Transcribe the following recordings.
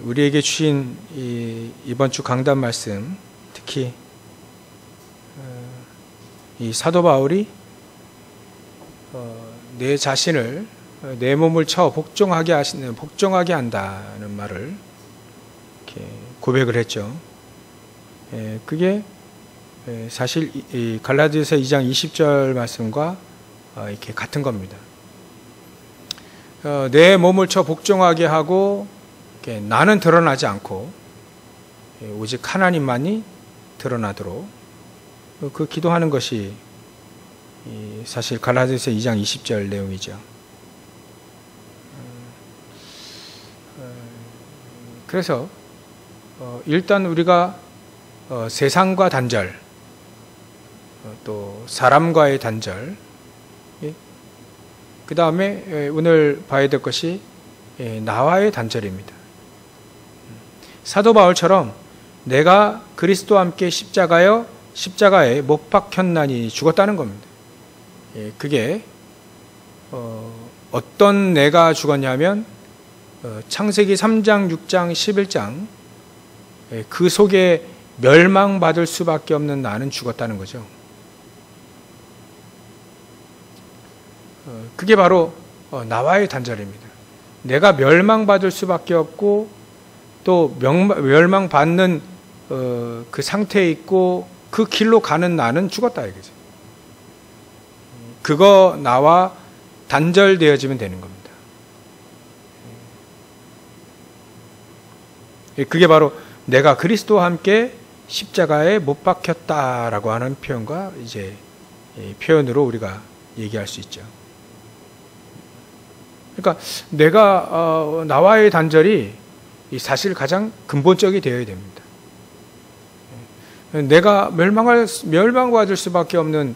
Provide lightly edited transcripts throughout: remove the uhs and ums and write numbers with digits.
우리에게 주신 이번 주 강단 말씀, 특히 이 사도 바울이 내 자신을 내 몸을 쳐 복종하게 한다는 말을 이렇게 고백을 했죠. 그게 사실 이 갈라디아서 2장 20절 말씀과 이렇게 같은 겁니다. 내 몸을 쳐 복종하게 하고 나는 드러나지 않고 오직 하나님만이 드러나도록 그 기도하는 것이 사실 갈라디아서 2장 20절 내용이죠. 그래서 일단 우리가 세상과 단절, 또 사람과의 단절, 그 다음에 오늘 봐야 될 것이 나와의 단절입니다. 사도 바울처럼 내가 그리스도와 함께 십자가에 못 박혔나니 죽었다는 겁니다. 그게 어떤 내가 죽었냐면 창세기 3장, 6장, 11장 그 속에 멸망받을 수밖에 없는 나는 죽었다는 거죠. 그게 바로 나와의 단절입니다. 내가 멸망받을 수밖에 없고 또 멸망받는 그 상태에 있고 그 길로 가는 나는 죽었다 이거죠. 그거 나와 단절되어지면 되는 겁니다. 그게 바로 내가 그리스도와 함께 십자가에 못 박혔다라고 하는 표현과 이제 표현으로 우리가 얘기할 수 있죠. 그러니까 내가 나와의 단절이 사실 가장 근본적이 되어야 됩니다. 내가 멸망받을 수밖에 없는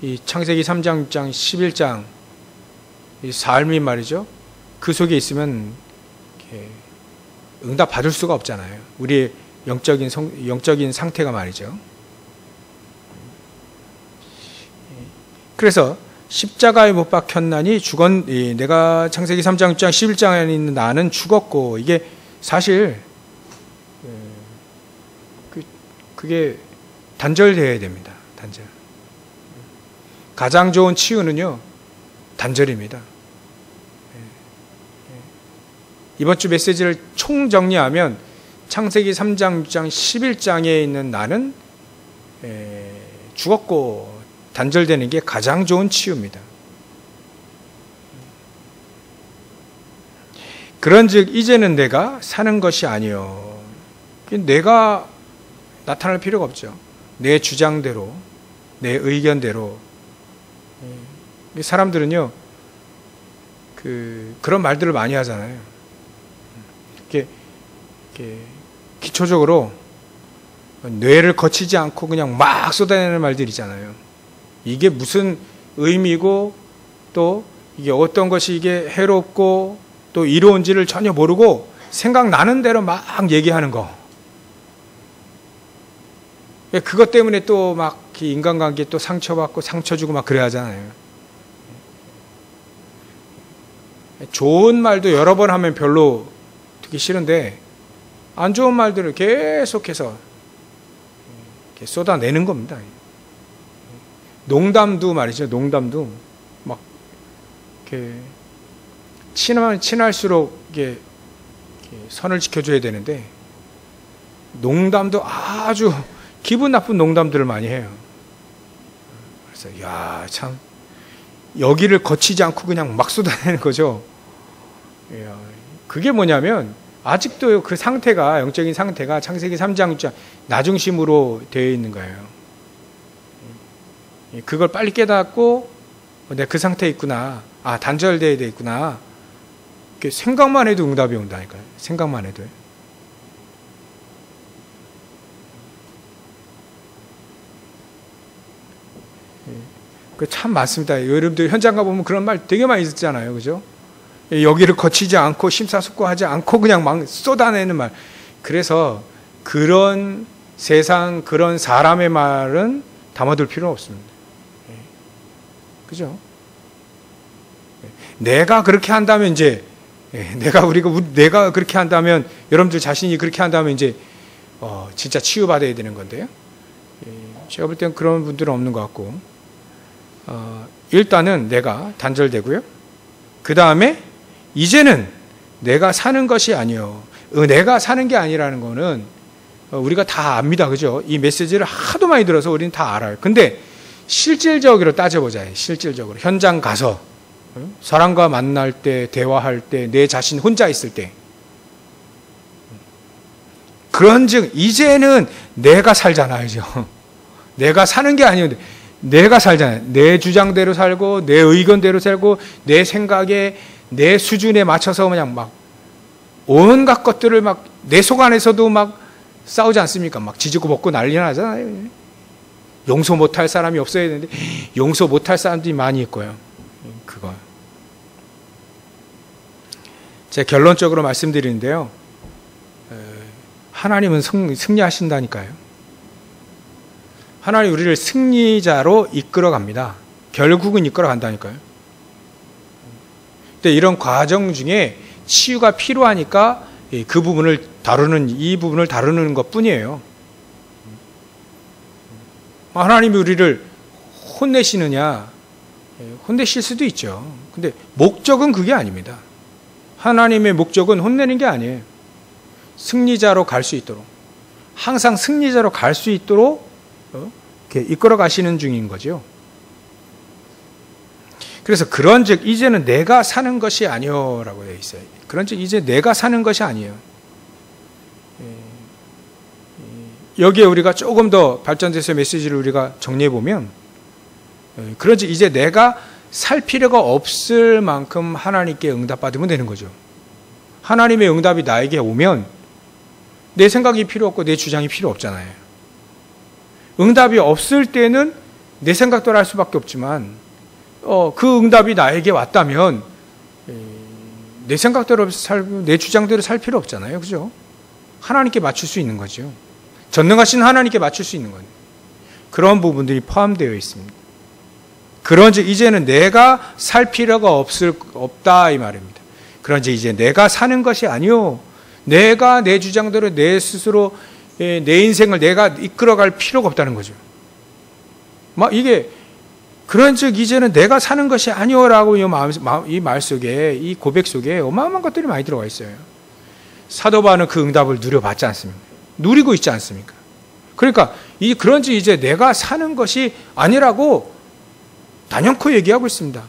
이 창세기 3장, 6장, 11장 이 삶이 말이죠. 그 속에 있으면 응답 받을 수가 없잖아요. 우리의 영적인 상태가 말이죠. 그래서 십자가에 못 박혔나니 내가 창세기 3장, 6장, 11장에 있는 나는 죽었고, 이게 사실 그게 단절되어야 됩니다. 단절. 가장 좋은 치유는요, 단절입니다. 이번 주 메시지를 총정리하면 창세기 3장, 6장, 11장에 있는 나는 죽었고 단절되는 게 가장 좋은 치유입니다. 그런즉 이제는 내가 사는 것이 아니요. 내가 나타날 필요가 없죠. 내 주장대로, 내 의견대로. 사람들은요, 그런 말들을 많이 하잖아요. 기초적으로 뇌를 거치지 않고 그냥 막 쏟아내는 말들이잖아요. 이게 무슨 의미고 또 이게 어떤 것이 이게 해롭고 또 이로운지를 전혀 모르고 생각나는 대로 막 얘기하는 거. 그것 때문에 또 막 인간관계에 또 상처받고 상처 주고 막 그래야 하잖아요. 좋은 말도 여러 번 하면 별로 듣기 싫은데 안 좋은 말들을 계속해서 쏟아내는 겁니다. 농담도 말이죠. 농담도 막 이렇게 친할수록 이게 선을 지켜줘야 되는데 농담도 아주 기분 나쁜 농담들을 많이 해요. 그래서 야, 참 여기를 거치지 않고 그냥 막 쏟아내는 거죠. 그게 뭐냐면 아직도 그 상태가, 영적인 상태가 창세기 3장 6장 나 중심으로 되어 있는 거예요. 그걸 빨리 깨닫고 내가 그 상태에 있구나, 단절되어야 되겠구나, 생각만 해도 응답이 온다니까요. 생각만 해도요. 참 많습니다. 여러분들 현장 가보면 그런 말 되게 많이 듣잖아요. 그죠? 여기를 거치지 않고 심사숙고하지 않고 그냥 막 쏟아내는 말. 그래서 그런 세상, 그런 사람의 말은 담아둘 필요는 없습니다. 그죠? 내가 그렇게 한다면 이제 예, 내가 그렇게 한다면, 여러분들 자신이 그렇게 한다면 이제 진짜 치유받아야 되는 건데요. 예, 제가 볼 땐 그런 분들은 없는 것 같고, 일단은 내가 단절되고요. 그 다음에 이제는 내가 사는 것이 아니요. 내가 사는 게 아니라는 거는 우리가 다 압니다. 그죠? 이 메시지를 하도 많이 들어서 우리는 다 알아요. 근데 실질적으로 따져보자. 실질적으로. 현장 가서 사람과 만날 때, 대화할 때, 내 자신 혼자 있을 때. 그런즉 이제는 내가 살잖아요. 내가 사는 게 아니에요. 내가 살잖아요. 내 주장대로 살고, 내 의견대로 살고, 내 생각에, 내 수준에 맞춰서 그냥 막 온갖 것들을 막 내 속 안에서도 막 싸우지 않습니까? 막 지지고 볶고 난리 나잖아요. 용서 못할 사람이 없어야 되는데 용서 못할 사람들이 많이 있고요. 그거. 제가 결론적으로 말씀드리는데요. 하나님은 승리하신다니까요. 하나님 우리를 승리자로 이끌어 갑니다. 결국은 이끌어 간다니까요. 근데 이런 과정 중에 치유가 필요하니까 이 부분을 다루는 것 뿐이에요. 하나님이 우리를 혼내시느냐? 혼내실 수도 있죠. 근데 목적은 그게 아닙니다. 하나님의 목적은 혼내는 게 아니에요. 승리자로 갈 수 있도록, 항상 승리자로 갈 수 있도록 이렇게 이끌어 가시는 중인 거죠. 그래서 그런즉 이제는 내가 사는 것이 아니요라고 되어 있어요. 그런즉 이제 내가 사는 것이 아니에요. 여기에 우리가 조금 더 발전돼서 메시지를 우리가 정리해 보면, 그런즉 이제 내가 살 필요가 없을 만큼 하나님께 응답받으면 되는 거죠. 하나님의 응답이 나에게 오면 내 생각이 필요 없고 내 주장이 필요 없잖아요. 응답이 없을 때는 내 생각대로 할 수밖에 없지만 그 응답이 나에게 왔다면 내 생각대로 살고 내 주장대로 살 필요 없잖아요. 그죠? 하나님께 맞출 수 있는 거죠. 전능하신 하나님께 맞출 수 있는 거예요. 그런 부분들이 포함되어 있습니다. 그런즉 이제는 내가 살 필요가 없다 이 말입니다. 그런즉 이제 내가 사는 것이 아니요, 내가 내 주장대로 내 스스로 내 인생을 내가 이끌어갈 필요가 없다는 거죠. 막 이게 그런즉 이제는 내가 사는 것이 아니오라고 이 말 속에, 이 고백 속에 어마어마한 것들이 많이 들어가 있어요. 사도 바울은 그 응답을 누려봤지 않습니까? 누리고 있지 않습니까? 그러니까 그런즉 이제 내가 사는 것이 아니라고 단연코 얘기하고 있습니다.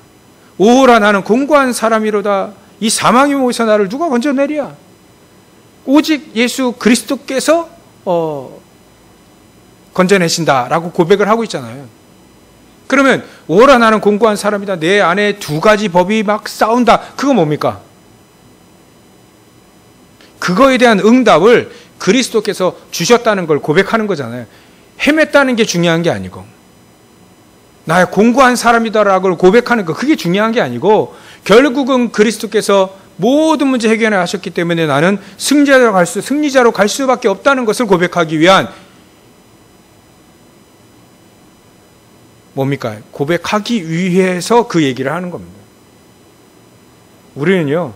오호라 나는 공고한 사람이로다. 이 사망의 목에서 나를 누가 건져내랴? 오직 예수 그리스도께서 건져내신다라고 고백을 하고 있잖아요. 그러면 오호라 나는 공고한 사람이다. 내 안에 두 가지 법이 막 싸운다. 그거 뭡니까? 그거에 대한 응답을 그리스도께서 주셨다는 걸 고백하는 거잖아요. 헤맸다는 게 중요한 게 아니고, 나의 공고한 사람이다라고 고백하는 거, 그게 중요한 게 아니고, 결국은 그리스도께서 모든 문제 해결을 하셨기 때문에 나는 승리자로 갈 수밖에 없다는 것을 고백하기 위한 뭡니까? 고백하기 위해서 그 얘기를 하는 겁니다. 우리는요,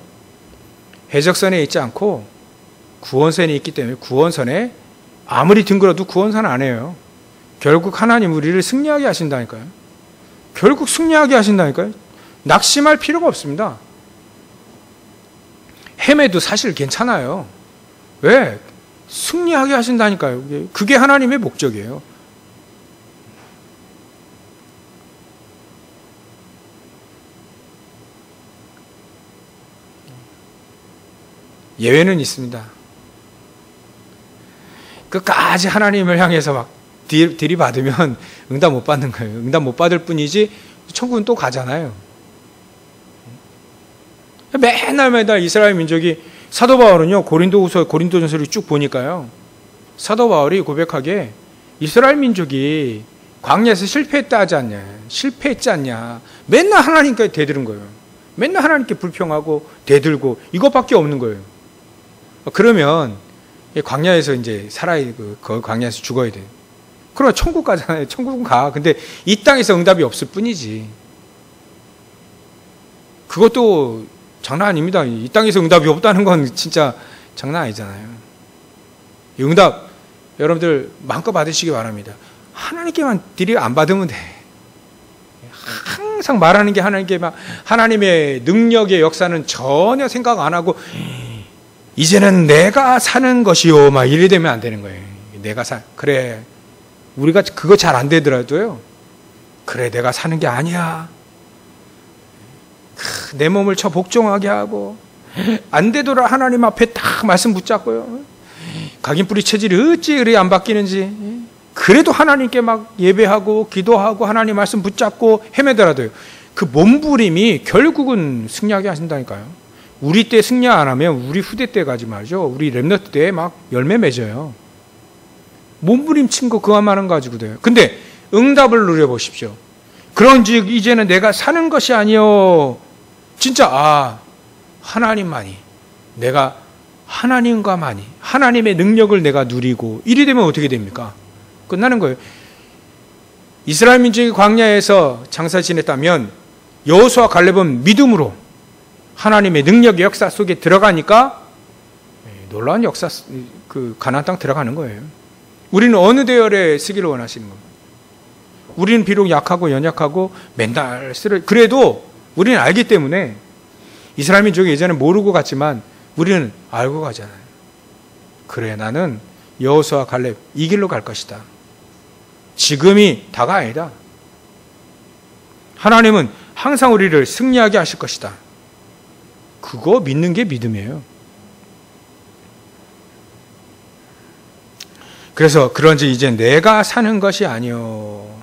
해적선에 있지 않고 구원선에 있기 때문에 구원선에 아무리 뒹굴어도 구원선 안 해요. 결국 하나님 우리를 승리하게 하신다니까요. 결국 승리하게 하신다니까요. 낙심할 필요가 없습니다. 헤매도 사실 괜찮아요. 왜? 승리하게 하신다니까요. 그게 하나님의 목적이에요. 예외는 있습니다. 끝까지 하나님을 향해서 막 들이받으면 응답 못 받는 거예요. 응답 못 받을 뿐이지 천국은 또 가잖아요. 맨날 이스라엘 민족이, 사도 바울은요, 고린도전서를 쭉 보니까요, 사도 바울이 고백하기에 이스라엘 민족이 광야에서 실패했지 않냐. 맨날 하나님께 대들은 거예요. 맨날 하나님께 불평하고 대들고 이것밖에 없는 거예요. 그러면 광야에서 이제 그 광야에서 죽어야 돼요. 그러면 천국 가잖아요. 천국은 가. 근데 이 땅에서 응답이 없을 뿐이지. 그것도 장난 아닙니다. 이 땅에서 응답이 없다는 건 진짜 장난 아니잖아요. 이 응답 여러분들 마음껏 받으시기 바랍니다. 하나님께만 드리 안 받으면 돼. 항상 말하는 게 하나님의 능력의 역사는 전혀 생각 안 하고 이제는 내가 사는 것이요 막 이래 되면 안 되는 거예요. 그래 우리가 그거 잘 안 되더라도요. 그래 내가 사는 게 아니야. 내 몸을 저 복종하게 하고 안 되더라 하나님 앞에 딱 말씀 붙잡고요. 각인뿌리 체질이 어찌 그리 안 바뀌는지 그래도 하나님께 막 예배하고 기도하고 하나님 말씀 붙잡고 헤매더라도요. 그 몸부림이 결국은 승리하게 하신다니까요. 우리 때 승리 안 하면 우리 후대 때 가지 말죠. 우리 랩너트 때 막 열매 맺어요. 몸부림 친 거 그것만은 가지고 돼요. 근데 응답을 누려보십시오. 그런즉 이제는 내가 사는 것이 아니요 진짜 하나님만이 내가 하나님과만이 하나님의 능력을 내가 누리고 이리 되면 어떻게 됩니까? 끝나는 거예요. 이스라엘 민족이 광야에서 장사 지냈다면 여호수아 갈렙은 믿음으로 하나님의 능력의 역사 속에 들어가니까 놀라운 역사 그 가나안 땅 들어가는 거예요. 우리는 어느 대열에 쓰기를 원하시는 겁니다. 우리는 비록 약하고 연약하고 맨날 그래도 우리는 알기 때문에 이스라엘 민족이 예전에 모르고 갔지만 우리는 알고 가잖아요. 그래 나는 여호수아 갈렙 이 길로 갈 것이다. 지금이 다가 아니다. 하나님은 항상 우리를 승리하게 하실 것이다. 그거 믿는 게 믿음이에요. 그래서 그런지 이제 내가 사는 것이 아니요.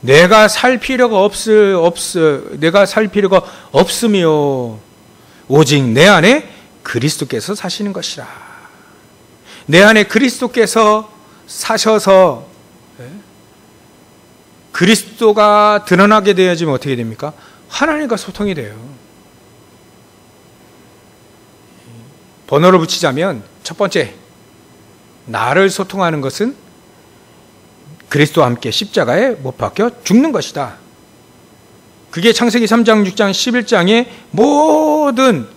내가 살 필요가 내가 살 필요가 없으며 오직 내 안에 그리스도께서 사시는 것이라. 내 안에 그리스도께서 사셔서 그리스도가 드러나게 되어지면 어떻게 됩니까? 하나님과 소통이 돼요. 번호를 붙이자면 첫 번째, 나를 소통하는 것은 그리스도와 함께 십자가에 못 박혀 죽는 것이다. 그게 창세기 3장, 6장, 11장의 모든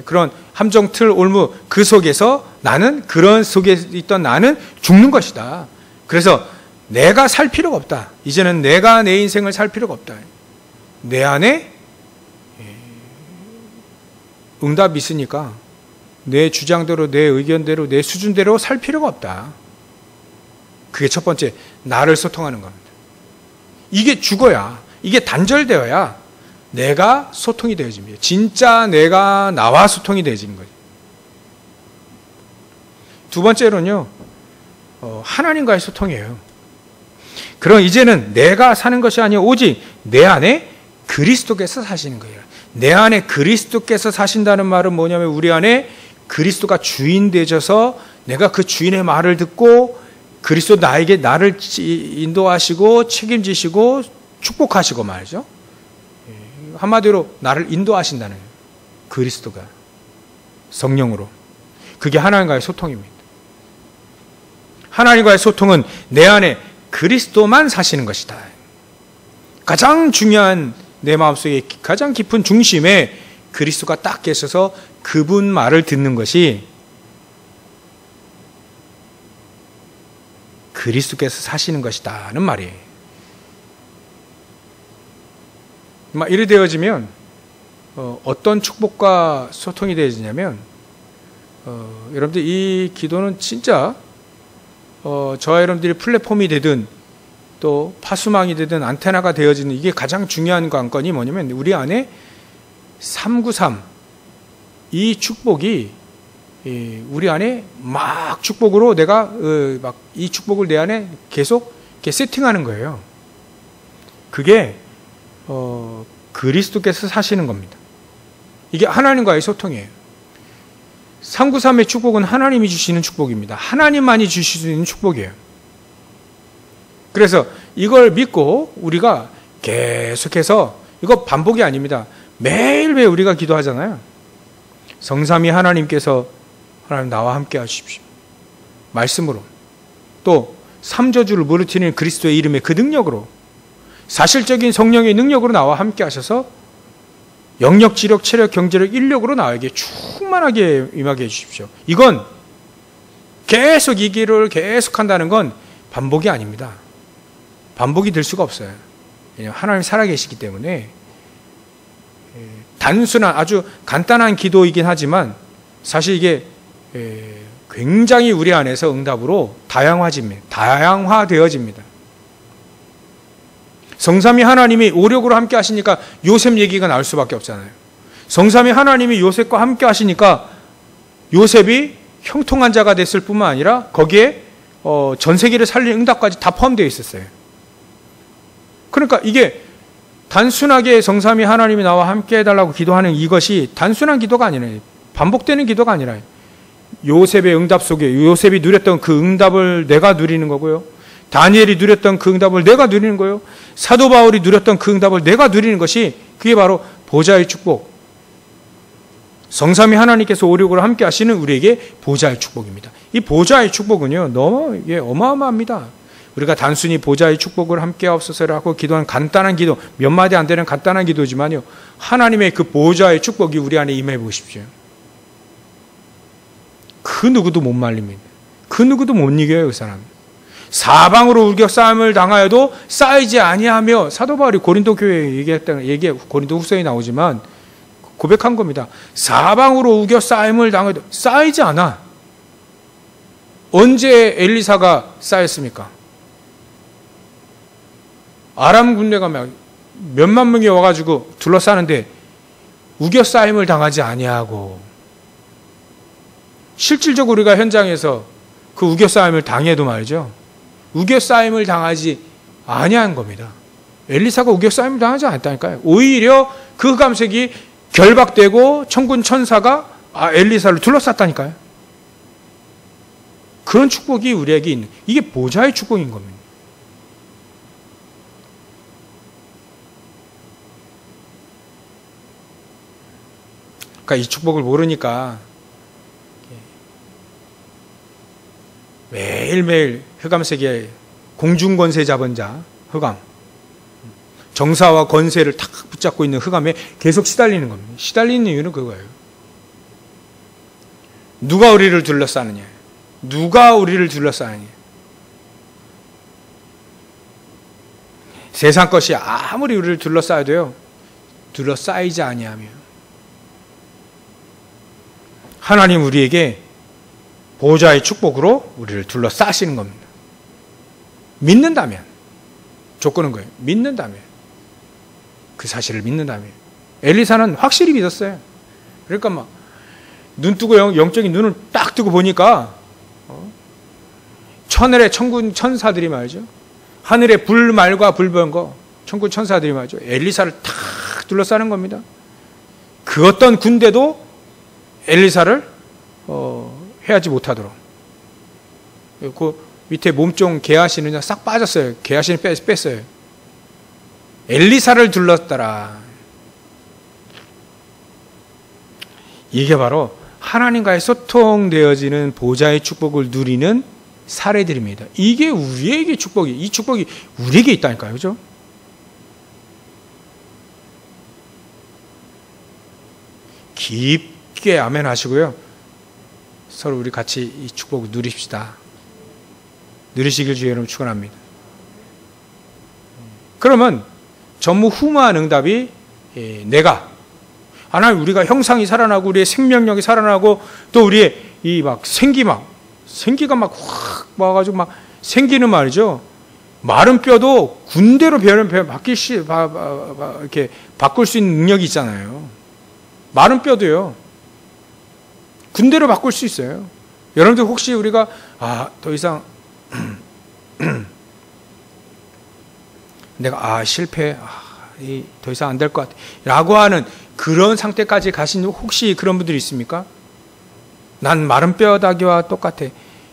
그런 함정, 틀, 올무 그 속에서 나는 그런 속에 있던 나는 죽는 것이다. 그래서 내가 살 필요가 없다. 이제는 내가 내 인생을 살 필요가 없다. 내 안에 응답이 있으니까 내 주장대로, 내 의견대로, 내 수준대로 살 필요가 없다. 그게 첫 번째, 나를 소통하는 겁니다. 이게 죽어야, 이게 단절되어야 내가 소통이 되어집니다. 진짜 내가 나와 소통이 되어지는 거죠. 두 번째로는요, 하나님과의 소통이에요. 그럼 이제는 내가 사는 것이 아니라 오직 내 안에 그리스도께서 사시는 거예요. 내 안에 그리스도께서 사신다는 말은 뭐냐면 우리 안에 그리스도가 주인 되셔서 내가 그 주인의 말을 듣고 그리스도 나에게 나를 인도하시고 책임지시고 축복하시고 말이죠. 한마디로 나를 인도하신다는 거예요. 그리스도가 성령으로. 그게 하나님과의 소통입니다. 하나님과의 소통은 내 안에 그리스도만 사시는 것이다. 가장 중요한 내 마음속에 가장 깊은 중심에 그리스도가 딱 계셔서 그분 말을 듣는 것이 그리스도께서 사시는 것이다는 말이에요. 이래 되어지면 어떤 축복과 소통이 되어지냐면 여러분들 이 기도는 진짜 저와 여러분들이 플랫폼이 되든 또 파수망이 되든 안테나가 되어지는 이게 가장 중요한 관건이 뭐냐면 우리 안에 393 이 축복이 우리 안에 막 축복으로 내가 막 이 축복을 내 안에 계속 이렇게 세팅하는 거예요. 그게 그리스도께서 사시는 겁니다. 이게 하나님과의 소통이에요. 393의 축복은 하나님이 주시는 축복입니다. 하나님만이 주실 수 있는 축복이에요. 그래서 이걸 믿고 우리가 계속해서 이거 반복이 아닙니다. 매일매일 우리가 기도하잖아요. 성삼위 하나님께서 하나님 나와 함께 하십시오. 말씀으로 또 삼저주를 무르트리는 그리스도의 이름의 그 능력으로 사실적인 성령의 능력으로 나와 함께 하셔서 영력, 지력, 체력, 경제력, 인력으로 나에게 충만하게 임하게 해주십시오. 이건 계속 이 기도를 계속 한다는 건 반복이 아닙니다. 반복이 될 수가 없어요. 왜냐하면 하나님이 살아계시기 때문에 단순한 아주 간단한 기도이긴 하지만 사실 이게 굉장히 우리 안에서 응답으로 다양화되어집니다. 성삼위 하나님이 오력으로 함께 하시니까 요셉 얘기가 나올 수밖에 없잖아요. 성삼위 하나님이 요셉과 함께 하시니까 요셉이 형통한 자가 됐을 뿐만 아니라 거기에 전 세계를 살릴 응답까지 다 포함되어 있었어요. 그러니까 이게 단순하게 성삼위 하나님이 나와 함께 해달라고 기도하는 이것이 단순한 기도가 아니라 반복되는 기도가 아니라 요셉의 응답 속에 요셉이 누렸던 그 응답을 내가 누리는 거고요. 다니엘이 누렸던 그 응답을 내가 누리는 거예요. 사도 바울이 누렸던 그 응답을 내가 누리는 것이 그게 바로 보좌의 축복. 성삼위 하나님께서 오력으로 함께 하시는 우리에게 보좌의 축복입니다. 이 보좌의 축복은요, 너무 이게 어마어마합니다. 우리가 단순히 보좌의 축복을 함께 하옵소서라고 기도하는 간단한 기도, 몇 마디 안 되는 간단한 기도지만요, 하나님의 그 보좌의 축복이 우리 안에 임해 보십시오. 그 누구도 못 말립니다. 그 누구도 못 이겨요, 그 사람. 사방으로 우겨싸움을 당하여도 쌓이지 아니하며, 사도 바울이 고린도 교회에 얘기했던 얘기, 고린도 후서에 나오지만 고백한 겁니다. 사방으로 우겨싸움을 당해도 쌓이지 않아. 언제 엘리사가 쌓였습니까? 아람 군대가 몇만 명이 와가지고 둘러싸는데 우겨싸임을 당하지 아니하고, 실질적으로 우리가 현장에서 그 우겨싸임을 당해도 말이죠, 우겨싸임을 당하지 아니한 겁니다. 엘리사가 우겨싸임을 당하지 않았다니까요. 오히려 그 흑암색이 결박되고 천군 천사가 엘리사를 둘러쌌다니까요. 그런 축복이 우리에게 있는, 이게 보좌의 축복인 겁니다. 그러니까 이 축복을 모르니까 매일매일 흑암세계에 공중권세 잡은 자, 흑암, 정사와 권세를 탁 붙잡고 있는 흑암에 계속 시달리는 겁니다. 시달리는 이유는 그거예요. 누가 우리를 둘러싸느냐? 누가 우리를 둘러싸느냐? 세상 것이 아무리 우리를 둘러싸여도요, 둘러싸이지 아니하며 하나님 우리에게 보좌의 축복으로 우리를 둘러싸시는 겁니다. 믿는다면, 조건은 거예요. 믿는다면, 그 사실을 믿는다면. 엘리사는 확실히 믿었어요. 그러니까 막 눈 뜨고 영적인 눈을 딱 뜨고 보니까 천하의 천군 천사들이 말이죠, 하늘에 불말과 불병거 천군 천사들이 말이죠, 엘리사를 탁 둘러싸는 겁니다. 그 어떤 군대도 엘리사를 해하지 못하도록. 그 밑에 몸종 게하시는 싹 빠졌어요. 게하시는 뺐어요. 엘리사를 둘렀더라. 이게 바로 하나님과의 소통되어지는 보좌의 축복을 누리는 사례들입니다. 이게 우리에게 축복이, 이 축복이 우리에게 있다니까요. 그죠? 깊게 아멘 하시고요, 서로 우리 같이 이 축복을 누립시다. 누리시길 주의 이름으로 축원합니다. 그러면 전무후무한 응답이 내가, 하나님 우리가 형상이 살아나고 우리의 생명력이 살아나고 또 우리의 이 막 생기가 막 확 와가지고 막 생기는 말이죠. 마른 뼈도 군대로 이렇게 바꿀 수 있는 능력이 있잖아요. 마른 뼈도요, 군대로 바꿀 수 있어요. 여러분들 혹시 우리가 더 이상 내가 실패, 더 이상 안 될 것 같아 라고 하는 그런 상태까지 가신 혹시 그런 분들이 있습니까? 난 마른 뼈다귀와 똑같아.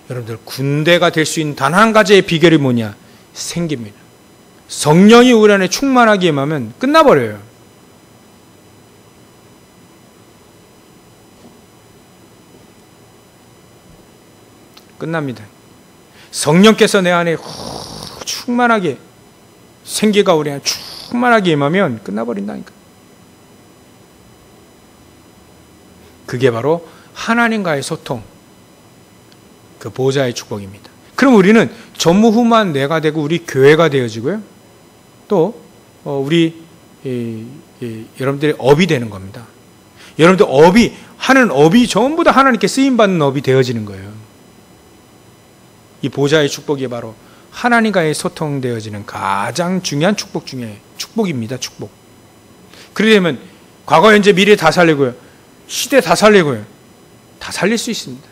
여러분들, 군대가 될 수 있는 단 한 가지의 비결이 뭐냐? 생깁니다. 성령이 우리 안에 충만하게 임하면 끝나버려요. 끝납니다. 성령께서 내 안에 충만하게, 생기가 우리 안에 충만하게 임하면 끝나버린다니까. 그게 바로 하나님과의 소통, 그 보좌의 축복입니다. 그럼 우리는 전무후무한 내가 되고 우리 교회가 되어지고요. 또 우리 여러분들의 업이 되는 겁니다. 여러분들 업이 하는 업이 전부 다 하나님께 쓰임 받는 업이 되어지는 거예요. 이 보좌의 축복이 바로 하나님과의 소통되어지는 가장 중요한 축복 중에 축복입니다. 축복. 그러려면 과거, 현재, 미래 다 살리고요. 시대 다 살리고요. 다 살릴 수 있습니다.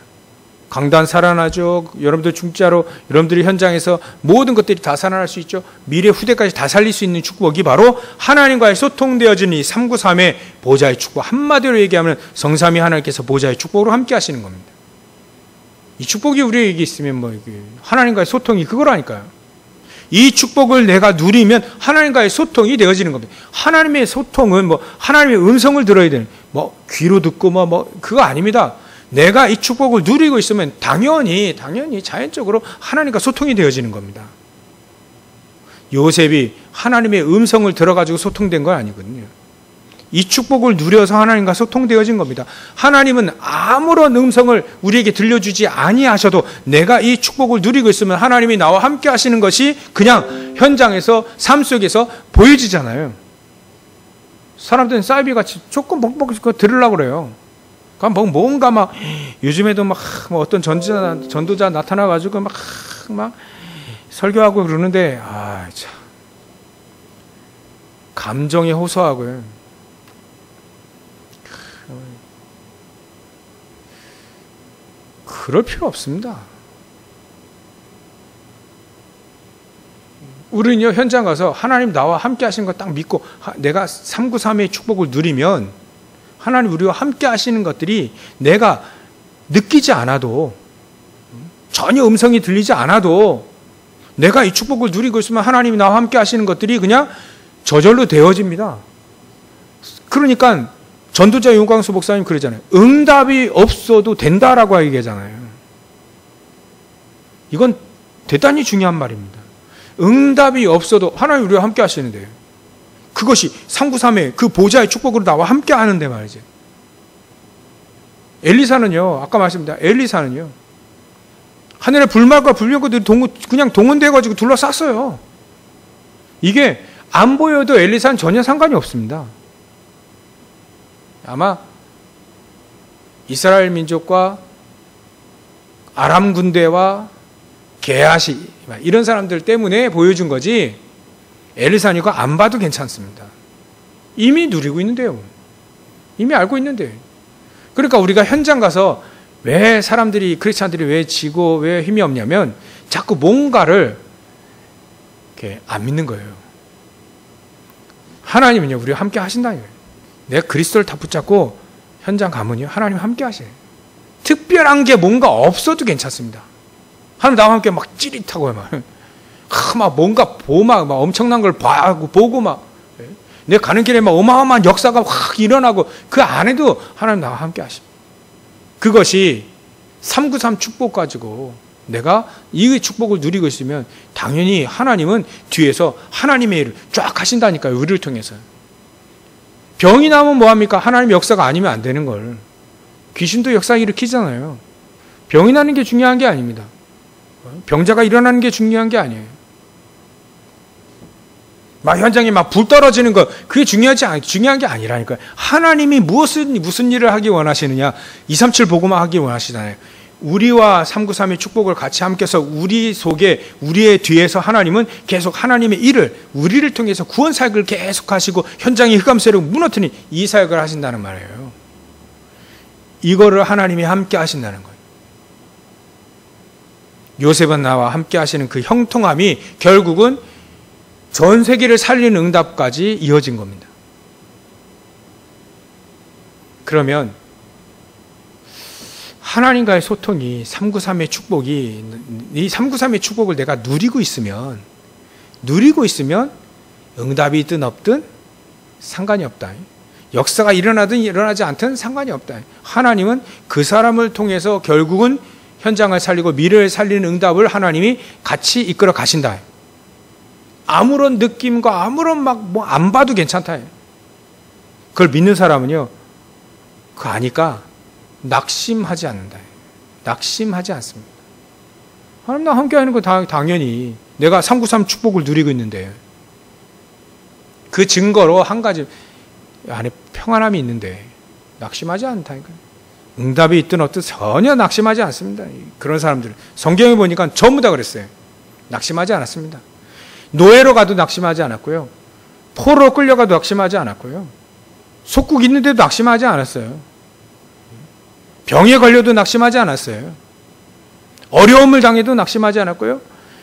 강단 살아나죠. 여러분들 진짜로 여러분들이 현장에서 모든 것들이 다 살아날 수 있죠. 미래 후대까지 다 살릴 수 있는 축복이 바로 하나님과의 소통되어진 이 393의 보좌의 축복. 한마디로 얘기하면 성삼위 하나님께서 보좌의 축복으로 함께 하시는 겁니다. 이 축복이 우리에게 있으면 뭐 하나님과의 소통이 그거라니까요. 이 축복을 내가 누리면 하나님과의 소통이 되어지는 겁니다. 하나님의 소통은 뭐 하나님의 음성을 들어야 되는 뭐 귀로 듣고 뭐 그거 아닙니다. 내가 이 축복을 누리고 있으면 당연히 자연적으로 하나님과 소통이 되어지는 겁니다. 요셉이 하나님의 음성을 들어가지고 소통된 건 아니거든요. 이 축복을 누려서 하나님과 소통되어진 겁니다. 하나님은 아무런 음성을 우리에게 들려주지 아니하셔도 내가 이 축복을 누리고 있으면 하나님이 나와 함께 하시는 것이 그냥 현장에서 삶 속에서 보여지잖아요. 사람들은 사이비같이 조금 벅벅 들으려고 그래요. 그러니까 뭔가 막 요즘에도 막 어떤 전도자 나타나가지고 막 설교하고 그러는데 참 감정에 호소하고요. 그럴 필요 없습니다. 우리는요, 현장 가서 하나님 나와 함께 하시는 거 딱 믿고 내가 393의 축복을 누리면 하나님 우리와 함께 하시는 것들이 내가 느끼지 않아도, 전혀 음성이 들리지 않아도 내가 이 축복을 누리고 있으면 하나님이 나와 함께 하시는 것들이 그냥 저절로 되어집니다. 그러니까 전도자 윤광수 목사님 그러잖아요. 응답이 없어도 된다라고 얘기하잖아요. 이건 대단히 중요한 말입니다. 응답이 없어도 하나님 우리와 함께 하시는데요. 그것이 393의 그 보좌의 축복으로 나와 함께 하는데 말이죠. 엘리사는요, 아까 말씀드린 엘리사는요, 하늘에 불말과 불병거들이 그냥 동원돼가지고 둘러쌌어요. 이게 안 보여도 엘리사는 전혀 상관이 없습니다. 아마 이스라엘 민족과 아람 군대와 게하시 이런 사람들 때문에 보여준 거지 엘리사는 이거 안 봐도 괜찮습니다. 이미 누리고 있는데요. 이미 알고 있는데. 그러니까 우리가 현장 가서 왜 사람들이 크리스찬들이 왜 지고 왜 힘이 없냐면 자꾸 뭔가를 이렇게 안 믿는 거예요. 하나님은요 우리와 함께 하신다는 거예요. 내가 그리스도를 다 붙잡고 현장 가면요 하나님 함께 하셔요. 특별한 게 뭔가 없어도 괜찮습니다. 하나님 나와 함께 막 찌릿하고 막 뭔가 막 엄청난 걸 보고 막 내가 가는 길에 막 어마어마한 역사가 확 일어나고 그 안에도 하나님 나와 함께 하십니다. 그것이 393 축복 가지고 내가 이 축복을 누리고 있으면 당연히 하나님은 뒤에서 하나님의 일을 쫙 하신다니까요. 우리를 통해서. 병이 나면 뭐합니까? 하나님의 역사가 아니면 안 되는 걸. 귀신도 역사 일으키잖아요. 병이 나는 게 중요한 게 아닙니다. 병자가 일어나는 게 중요한 게 아니에요. 막 현장에 막 불 떨어지는 거 그게 중요한 게 아니라니까요. 하나님이 무슨 일을 하기 원하시느냐 237 보고만 하기 원하시잖아요. 우리와 393의 축복을 같이 함께해서 우리 속에 우리의 뒤에서 하나님은 계속 하나님의 일을 우리를 통해서 구원 사역을 계속 하시고 현장의 흑암세력을 무너뜨리는 이 사역을 하신다는 말이에요. 이거를 하나님이 함께 하신다는 거예요. 요셉은 나와 함께 하시는 그 형통함이 결국은 전 세계를 살리는 응답까지 이어진 겁니다. 그러면 하나님과의 소통이 393의 축복이 이 393의 축복을 내가 누리고 있으면 응답이 있든 없든 상관이 없다. 역사가 일어나든 일어나지 않든 상관이 없다. 하나님은 그 사람을 통해서 결국은 현장을 살리고 미래를 살리는 응답을 하나님이 같이 이끌어 가신다. 아무런 느낌과 아무런 뭐 안 봐도 괜찮다. 그걸 믿는 사람은요, 그거 아니까 낙심하지 않는다. 낙심하지 않습니다. 하나님과 함께하는 거 당연히 내가 393 축복을 누리고 있는데 그 증거로 한 가지 안에 평안함이 있는데 낙심하지 않다니까요. 응답이 있든 어떤 전혀 낙심하지 않습니다. 그런 사람들 성경에 보니까 전부 다 그랬어요. 낙심하지 않았습니다. 노예로 가도 낙심하지 않았고요. 포로로 끌려가도 낙심하지 않았고요. 속국 있는데도 낙심하지 않았어요. 병에 걸려도 낙심하지 않았어요. 어려움을 당해도 낙심하지 않았고요.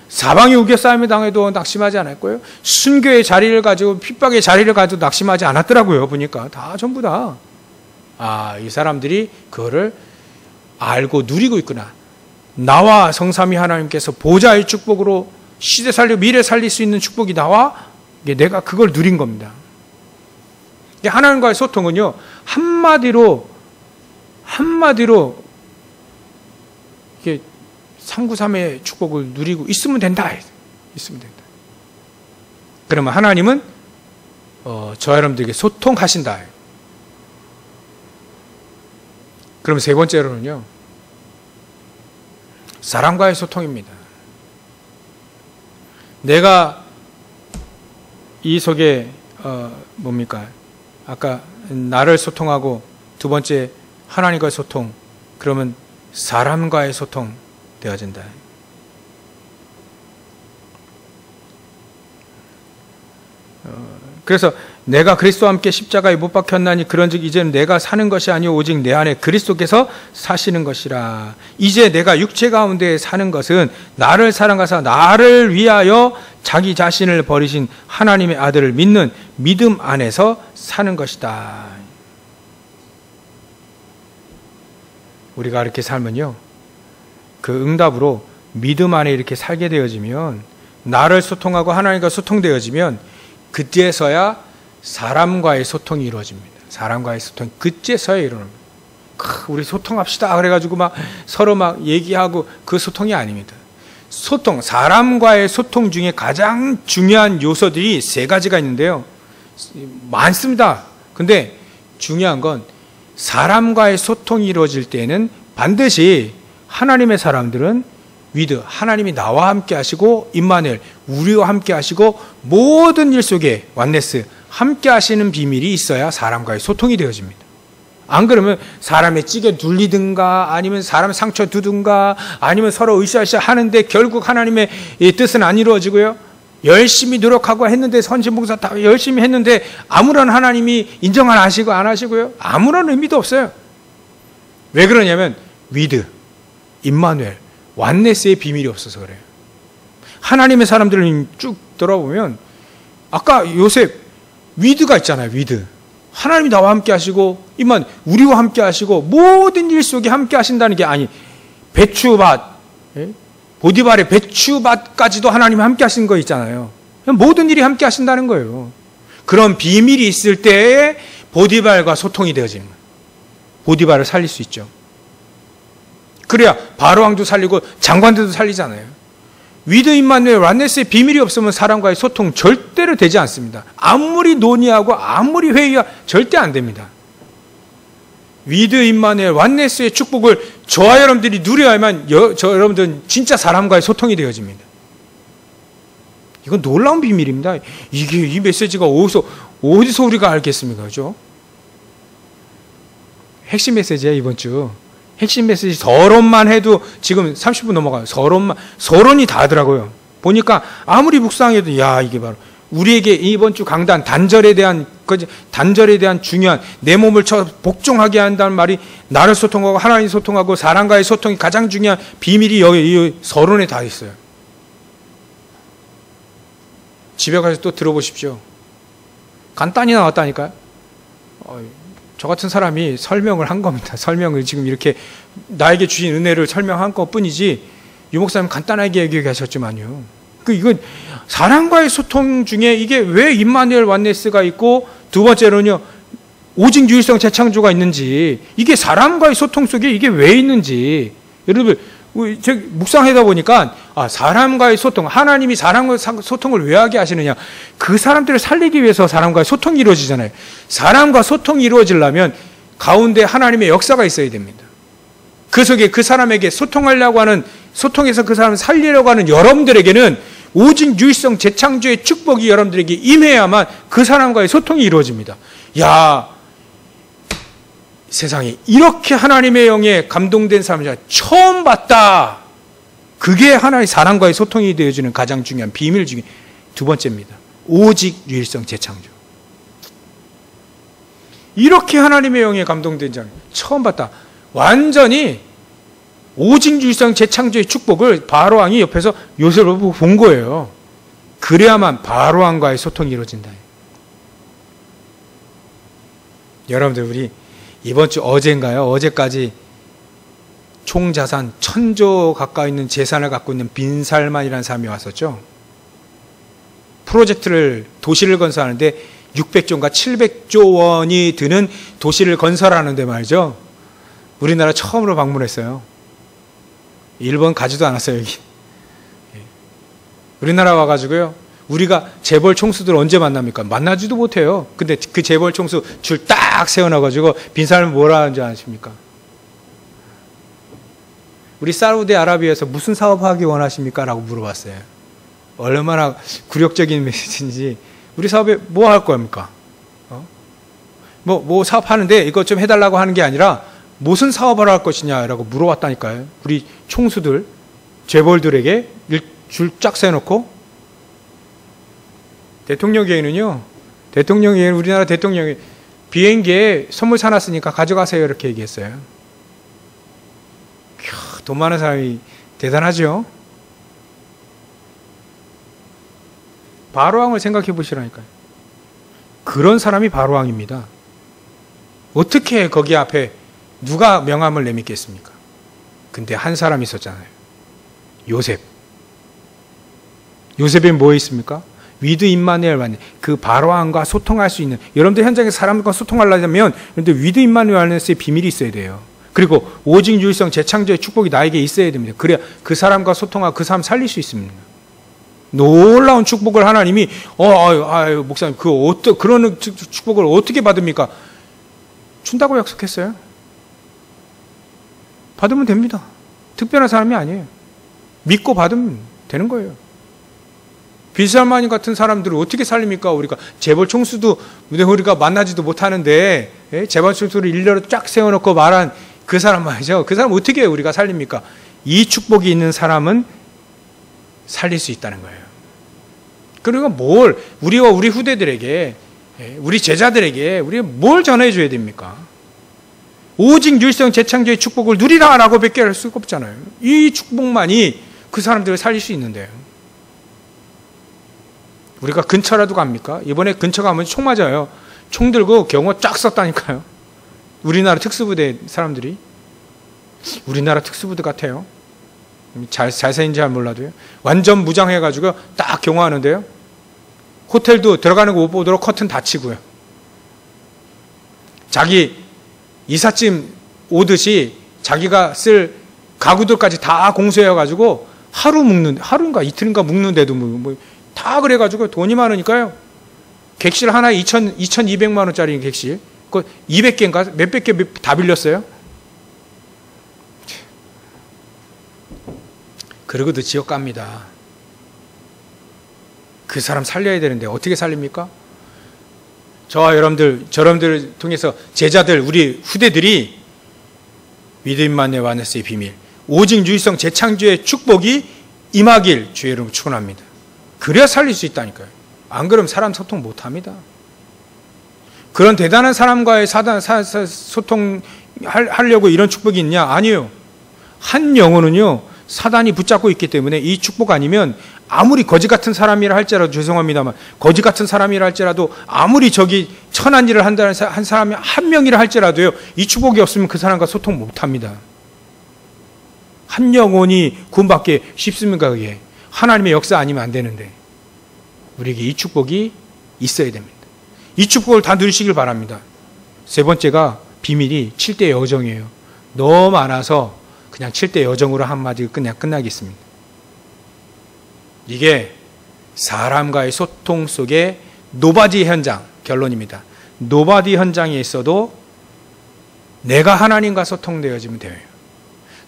사방에 우겨싸임을 당해도 낙심하지 않았고요. 순교의 자리를 가지고 핍박의 자리를 가지고 낙심하지 않았더라고요. 보니까 다 전부 다 이 사람들이 그거를 알고 누리고 있구나. 나와 성삼위 하나님께서 보좌의 축복으로 시대 살리고 미래 살릴 수 있는 축복이 나와 내가 그걸 누린 겁니다. 하나님과의 소통은요, 한마디로 이게 393의 축복을 누리고 있으면 된다. 있으면 된다. 그러면 하나님은 저 여러분들에게 소통하신다. 그럼 세 번째로는요, 사람과의 소통입니다. 내가 이 속에 뭡니까? 아까 나를 소통하고 두 번째 하나님과의 소통, 그러면 사람과의 소통 되어진다. 그래서 내가 그리스도와 함께 십자가에 못 박혔나니 그런즉 이제는 내가 사는 것이 아니오 오직 내 안에 그리스도께서 사시는 것이라. 이제 내가 육체 가운데 사는 것은 나를 사랑하사 나를 위하여 자기 자신을 버리신 하나님의 아들을 믿는 믿음 안에서 사는 것이다. 우리가 이렇게 살면요, 그 응답으로 믿음 안에 이렇게 살게 되어지면, 나를 소통하고 하나님과 소통되어지면 그때서야 사람과의 소통이 이루어집니다. 사람과의 소통, 그때서야 이루어집니다. 우리 소통합시다 그래가지고 막 서로 막 얘기하고 그 소통이 아닙니다. 소통, 사람과의 소통 중에 가장 중요한 요소들이 세 가지가 있는데요, 많습니다. 근데 중요한 건 사람과의 소통이 이루어질 때는 반드시 하나님의 사람들은 위드, 하나님이 나와 함께 하시고 임마누엘, 우리와 함께 하시고 모든 일 속에 완네스, 함께 하시는 비밀이 있어야 사람과의 소통이 되어집니다. 안 그러면 사람의 찌개 눌리든가 아니면 사람 상처 두든가 아니면 서로 으쌰으쌰 하는데 결국 하나님의 뜻은 안 이루어지고요. 열심히 노력하고 했는데 선진봉사 다 열심히 했는데 아무런 하나님이 인정 안 하시고 안 하시고요. 아무런 의미도 없어요. 왜 그러냐면 위드, 임마누엘, 완네스의 비밀이 없어서 그래요. 하나님의 사람들을 쭉 돌아보면 아까 요셉 위드가 있잖아요. 위드. 하나님이 나와 함께 하시고 임만 우리와 함께 하시고 모든 일 속에 함께 하신다는 게 아니, 배추밭, 보디발의 배추밭까지도 하나님이 함께 하신 거 있잖아요. 모든 일이 함께 하신다는 거예요. 그런 비밀이 있을 때에 보디발과 소통이 되어지는 거예요. 보디발을 살릴 수 있죠. 그래야 바로왕도 살리고 장관들도 살리잖아요. 위드 임마누엘 완네스의 비밀이 없으면 사람과의 소통 절대로 되지 않습니다. 아무리 논의하고 아무리 회의하고 절대 안 됩니다. 위드 임마누엘 완네스의 축복을 저와 여러분들이 누려야만 저 여러분들은 진짜 사람과의 소통이 되어집니다. 이건 놀라운 비밀입니다. 이게 이 메시지가 어디서 우리가 알겠습니까? 그죠? 핵심 메시지야 이번 주. 핵심 메시지 서론만 해도 지금 30분 넘어가요. 서론이 다 하더라고요. 보니까 아무리 묵상해도 야, 이게 바로 우리에게 이번 주 강단 단절에 대한 중요한 내 몸을 복종하게 한다는 말이 나를 소통하고 하나님 소통하고 사람과의 소통이 가장 중요한 비밀이 여기 이 서론에 다 있어요. 집에 가서 또 들어보십시오. 간단히 나왔다니까요. 저 같은 사람이 설명을 한 겁니다. 설명을 지금 이렇게 나에게 주신 은혜를 설명한 것 뿐이지, 유 목사님 간단하게 얘기하셨지만요. 이건 사람과의 소통 중에 이게 왜 임마누엘 완네스가 있고, 두 번째로는요, 오직 유일성 재창조가 있는지, 이게 사람과의 소통 속에 이게 왜 있는지, 여러분, 제가 묵상하다 보니까, 사람과의 소통, 하나님이 사람과의 소통을 왜 하게 하시느냐. 그 사람들을 살리기 위해서 사람과의 소통이 이루어지잖아요. 사람과 소통이 이루어지려면 가운데 하나님의 역사가 있어야 됩니다. 그 속에 그 사람에게 소통하려고 하는, 소통해서 그 사람을 살리려고 하는 여러분들에게는 오직 유일성 재창조의 축복이 여러분들에게 임해야만 그 사람과의 소통이 이루어집니다. 야, 세상에 이렇게 하나님의 영에 감동된 사람을 처음 봤다. 그게 하나의 사람과의 소통이 되어지는 가장 중요한 비밀 중에 두 번째입니다. 오직 유일성 재창조. 이렇게 하나님의 영에 감동된 자는 처음 봤다. 완전히 오직 유일성 재창조의 축복을 바로왕이 옆에서 요셉을 보고 본 거예요. 그래야만 바로왕과의 소통이 이루어진다. 여러분들, 우리 이번 주 어제인가요? 어제까지 총 자산 1000조 가까이 있는 재산을 갖고 있는 빈살만이라는 사람이 왔었죠. 프로젝트를, 도시를 건설하는데 600조인가 700조 원이 드는 도시를 건설하는데 말이죠. 우리나라 처음으로 방문했어요. 일본 가지도 않았어요, 여기. 우리나라 와가지고요. 우리가 재벌 총수들 언제 만납니까? 만나지도 못해요. 근데 그 재벌 총수 줄 딱 세워놔가지고 빈사람이 뭐라 하는지 아십니까? 우리 사우디아라비아에서 무슨 사업하기 원하십니까? 라고 물어봤어요. 얼마나 굴욕적인 메시지인지. 우리 사업에 뭐 할 겁니까? 뭐 사업하는데 이거 좀 해달라고 하는 게 아니라 무슨 사업을 할 것이냐라고 물어봤다니까요. 우리 총수들, 재벌들에게 줄 쫙 세워놓고. 대통령에게는요, 우리나라 대통령이 비행기에 선물 사놨으니까 가져가세요. 이렇게 얘기했어요. 돈 많은 사람이 대단하죠? 바로왕을 생각해 보시라니까요. 그런 사람이 바로왕입니다. 어떻게 거기 앞에 누가 명함을 내밀겠습니까? 근데 한 사람이 있었잖아요. 요셉. 요셉에 뭐 있습니까? 위드 임마누엘 만세. 그 바로왕과 소통할 수 있는, 여러분들 현장에서 사람과 소통하려면 여러분들 위드 임마누엘 만세의 비밀이 있어야 돼요. 그리고 오직 유일성 재창조의 축복이 나에게 있어야 됩니다. 그래야 그 사람과 소통하고 그 사람 살릴 수 있습니다. 놀라운 축복을 하나님이 목사님 그런 축복을 어떻게 받습니까? 준다고 약속했어요. 받으면 됩니다. 특별한 사람이 아니에요. 믿고 받으면 되는 거예요. 빈살마니 같은 사람들을 어떻게 살립니까? 우리가 재벌 총수도 우리가 만나지도 못하는데 재벌 총수를 일렬로 쫙 세워놓고 말한 그 사람 말이죠. 그 사람 어떻게 우리가 살립니까? 이 축복이 있는 사람은 살릴 수 있다는 거예요. 그리고 우리와 우리 후대들에게, 우리 제자들에게 우리가 뭘 전해줘야 됩니까? 오직 유일성 재창조의 축복을 누리라라고 밖에 할 수가 없잖아요. 이 축복만이 그 사람들을 살릴 수 있는데요. 우리가 근처라도 갑니까? 이번에 근처 가면 총 맞아요. 총 들고 경호 쫙 썼다니까요. 우리나라 특수부대 사람들이. 우리나라 특수부대 같아요. 자세인지 잘 몰라도요. 완전 무장해가지고 딱 경호하는데요. 호텔도 들어가는 거 못 보도록 커튼 닫히고요. 자기 이삿짐 오듯이 자기가 쓸 가구들까지 다 공수해가지고 하루인가 이틀인가 묵는데도 다 그래가지고 돈이 많으니까요. 객실 하나에 2,200만 원짜리 객실. 그 200개인가 몇백 개 다 빌렸어요. 그러고도 지옥 갑니다. 그 사람 살려야 되는데 어떻게 살립니까? 저와 여러분들을 통해서 제자들, 우리 후대들이 믿음만의 와네스의 비밀, 오직 유일성 재창조의 축복이 임하길 주의 이름으로 축원합니다. 그래야 살릴 수 있다니까요. 안 그러면 사람 소통 못합니다. 그런 대단한 사람과의 소통하려고 이런 축복이 있냐? 아니에요. 한 영혼은요, 사단이 붙잡고 있기 때문에 이 축복 아니면 아무리 거지 같은 사람이라 할지라도, 죄송합니다만 거지 같은 사람이라 할지라도, 아무리 저기 천한 일을 한다는 한 사람이 한 명이라 할지라도요, 이 축복이 없으면 그 사람과 소통 못합니다. 한 영혼이 구원받기 쉽습니까? 그게 하나님의 역사 아니면 안 되는데 우리에게 이 축복이 있어야 됩니다. 이 축복을 다 누리시길 바랍니다. 세 번째가 비밀이 7대 여정이에요. 너무 많아서 그냥 7대 여정으로 한마디 그냥 끝나겠습니다. 이게 사람과의 소통 속의 노바디 현장, 결론입니다. 노바디 현장에 있어도 내가 하나님과 소통되어지면 돼요.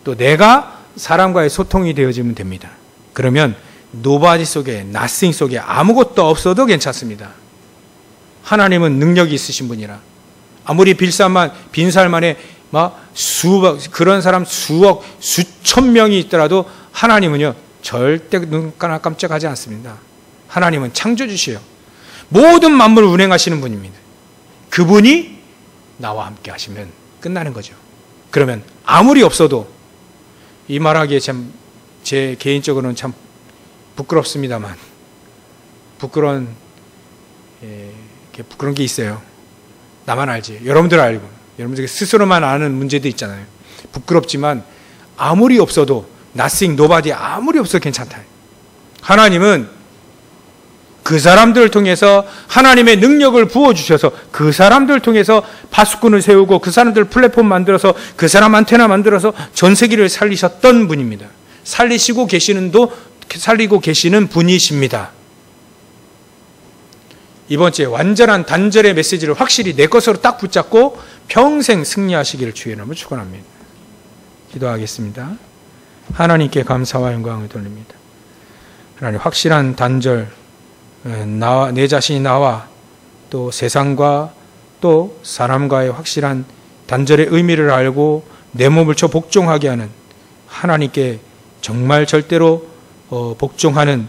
또 내가 사람과의 소통이 되어지면 됩니다. 그러면 노바디 속에, 나싱 속에 아무것도 없어도 괜찮습니다. 하나님은 능력이 있으신 분이라. 아무리 빈살만에 막 그런 사람 수억, 수천 명이 있더라도 하나님은요, 절대 눈 하나 깜짝하지 않습니다. 하나님은 창조주시요, 모든 만물을 운행하시는 분입니다. 그분이 나와 함께 하시면 끝나는 거죠. 그러면 아무리 없어도, 이 말하기에 참 제 개인적으로는 참 부끄럽습니다만, 부끄러운 게 있어요. 나만 알지. 여러분들 알고, 여러분들 스스로만 아는 문제도 있잖아요. 부끄럽지만 아무리 없어도, nothing, nobody, 아무리 없어도 괜찮다. 하나님은 그 사람들을 통해서 하나님의 능력을 부어주셔서 그 사람들을 통해서 파수꾼을 세우고 그 사람들 플랫폼 만들어서 그 사람 안테나 만들어서 전 세계를 살리셨던 분입니다. 살리고 계시는 분이십니다. 이번 주에 완전한 단절의 메시지를 확실히 내 것으로 딱 붙잡고 평생 승리하시기를 주의 이름으로 축원합니다. 기도하겠습니다. 하나님께 감사와 영광을 돌립니다. 하나님, 확실한 단절, 내 자신이 나와 또 세상과 또 사람과의 확실한 단절의 의미를 알고 내 몸을 복종하게 하는, 하나님께 정말 절대로 복종하는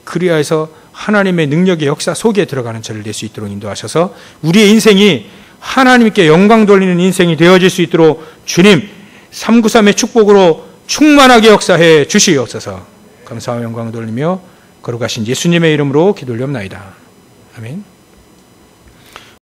그리하여서 하나님의 능력의 역사 속에 들어가는 저를 낼 수 있도록 인도하셔서 우리의 인생이 하나님께 영광 돌리는 인생이 되어질 수 있도록 주님 393의 축복으로 충만하게 역사해 주시옵소서. 감사와 영광을 돌리며 거룩하신 예수님의 이름으로 기도 올리옵나이다. 아멘.